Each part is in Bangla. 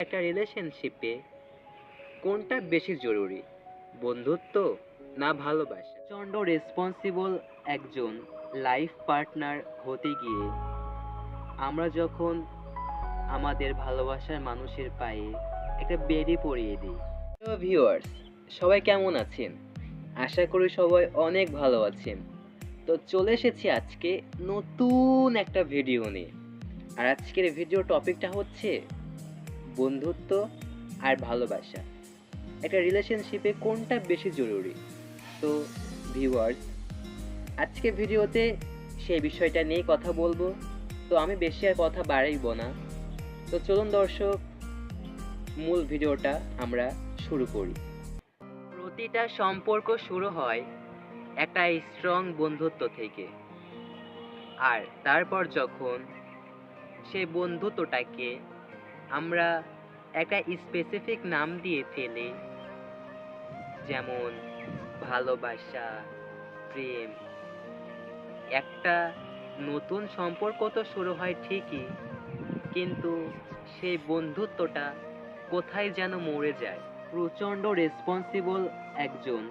একটা রিলেশনশিপে কোনটা বেশি জরুরি, বন্ধুত্ব না ভালোবাসা? প্রচণ্ড রেসপন্সিবল একজন লাইফ পার্টনার হতে গিয়ে আমরা যখন আমাদের ভালোবাসার মানুষের পায়ে একটা বেড়ি পরিয়ে দিই। তো ভিউয়ার্স, সবাই কেমন আছেন? আশা করি সবাই অনেক ভালো আছেন। তো চলে এসেছি আজকে নতুন একটা ভিডিও নিয়ে। আর আজকের ভিডিও টপিকটা হচ্ছে বন্ধুত্ব আর ভালোবাসা। একটা রিলেশনশিপে কোনটা বেশি জরুরি? তো ভিউয়ার্স, আজকে ভিডিওতে সেই বিষয়টা নিয়ে কথা বলবো। তো আমি বেশি আর কথা বাড়াইব না। তো চলুন দর্শক, মূল ভিডিওটা আমরা শুরু করি। প্রতিটা সম্পর্ক শুরু হয় একটা স্ট্রং বন্ধুত্ব থেকে। আর তারপর যখন সেই বন্ধুত্বটাকে আমরা একটা স্পেসিফিক নাম দিয়ে ফেলি, যেমন ভালোবাসা, প্রেম, একটা নতুন সম্পর্ক তো শুরু হয় ঠিকই, কিন্তু সেই বন্ধুত্বটা কোথায় যেন মরে যায়। প্রচণ্ড রেসপন্সিবল একজন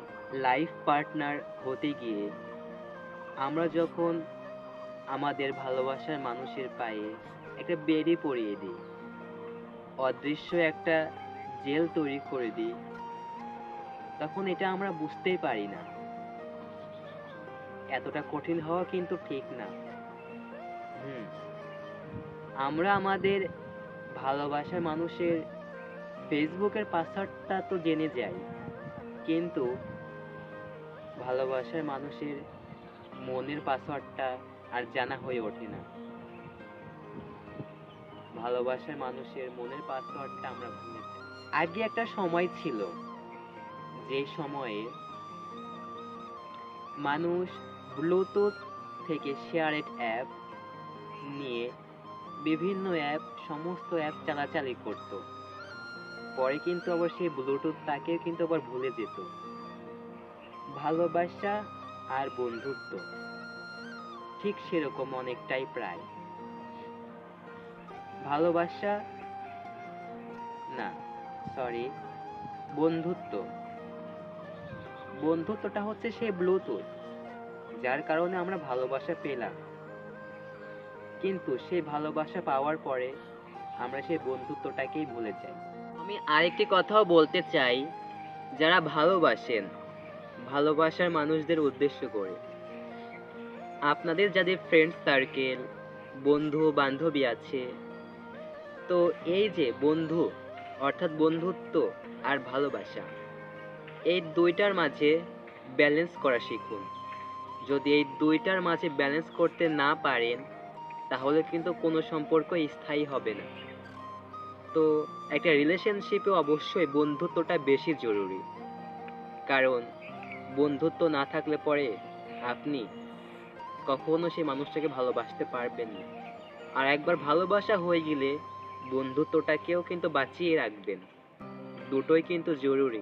লাইফ পার্টনার হতে গিয়ে আমরা যখন আমাদের ভালোবাসার মানুষের পায়ে একটা বেড়ি পরিয়ে দিই, অদৃশ্য একটা জেল তৈরি করে দিই, তখন এটা আমরা বুঝতেই পারি না। এতটা কঠিন হওয়া কিন্তু ঠিক না। হুম আমরা আমাদের ভালোবাসার মানুষের ফেসবুকের পাসওয়ার্ডটা তো জেনে যাই, কিন্তু ভালোবাসার মানুষের মনের পাসওয়ার্ডটা আর জানা হয়ে ওঠে না। ভালোবাসার মানুষের মনের পাসওয়ার্ডটা আমরা ভুলে যাই। আগে একটা সময় ছিল যে সময়ে মানুষ ব্লুটুথ থেকে শেয়ারেড অ্যাপ নিয়ে বিভিন্ন অ্যাপ, সমস্ত অ্যাপ চালাচালি করত। পরে কিন্তু আবার সেই ব্লুটুথটাকে কিন্তু আবার ভুলে যেত। ভালোবাসা আর বন্ধুত্ব ঠিক সেরকম অনেকটাই প্রায়। ভালোবাসা না, সরি, বন্ধুত্ব। বন্ধুত্বটা হচ্ছে সেই ব্লুটুথ, যার কারণে আমরা ভালোবাসা পেলাম, কিন্তু সেই ভালোবাসা পাওয়ার পরে আমরা সেই বন্ধুত্বটাকেই ভুলে যাই। আমি আরেকটি কথাও বলতে চাই, যারা ভালোবাসেন, ভালোবাসার মানুষদের উদ্দেশ্য করে, আপনাদের যাদের ফ্রেন্ড সার্কেল, বন্ধু বান্ধবী আছে, তো এই যে বন্ধু অর্থাৎ বন্ধুত্ব আর ভালোবাসা, এই দুইটার মাঝে ব্যালেন্স করা শিখুন। যদি এই দুইটার মাঝে ব্যালেন্স করতে না পারেন, তাহলে কিন্তু কোনো সম্পর্ক স্থায়ী হবে না। তো একটা রিলেশনশিপে অবশ্যই বন্ধুত্বটা বেশি জরুরি, কারণ বন্ধুত্ব না থাকলে পরে আপনি কখনো সেই মানুষটাকে ভালোবাসতে পারবেন না। আর একবার ভালোবাসা হয়ে গেলে বন্ধুত্বটাকেও কিন্তু বাঁচিয়ে রাখবেন। দুটোই কিন্তু জরুরি।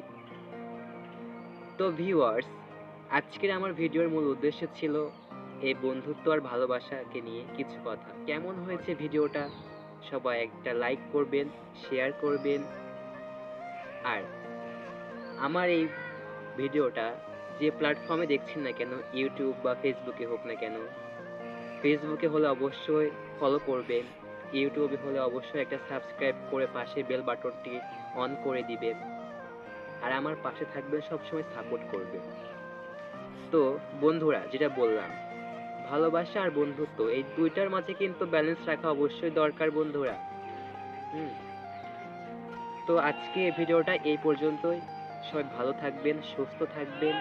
তো ভিউয়ার্স, আজকের আমার ভিডিওর মূল উদ্দেশ্য ছিল এই বন্ধুত্ব আর ভালোবাসাকে নিয়ে কিছু কথা। কেমন হয়েছে ভিডিওটা সবাই একটা লাইক করবেন, শেয়ার করবেন। আর আমার এই ভিডিওটা যে প্ল্যাটফর্মে দেখছেন না কেন, ইউটিউব বা ফেসবুকে হোক না কেন, ফেসবুকে হলে অবশ্যই ফলো করবেন, ইউটিউবে হলে অবশ্যই একটা সাবস্ক্রাইব করে পাশে বেল বাটনটি অন করে দিবেন। আর আমার পাশে থাকবেন, সবসময় সাপোর্ট করবেন। তো বন্ধুরা, যেটা বললাম, ভালোবাসা আর বন্ধুত্ব এই দুইটার মাঝে কিন্তু ব্যালেন্স রাখা অবশ্যই দরকার বন্ধুরা। হুম তো আজকে ভিডিওটা এই পর্যন্তই। সবাই ভালো থাকবেন, সুস্থ থাকবেন।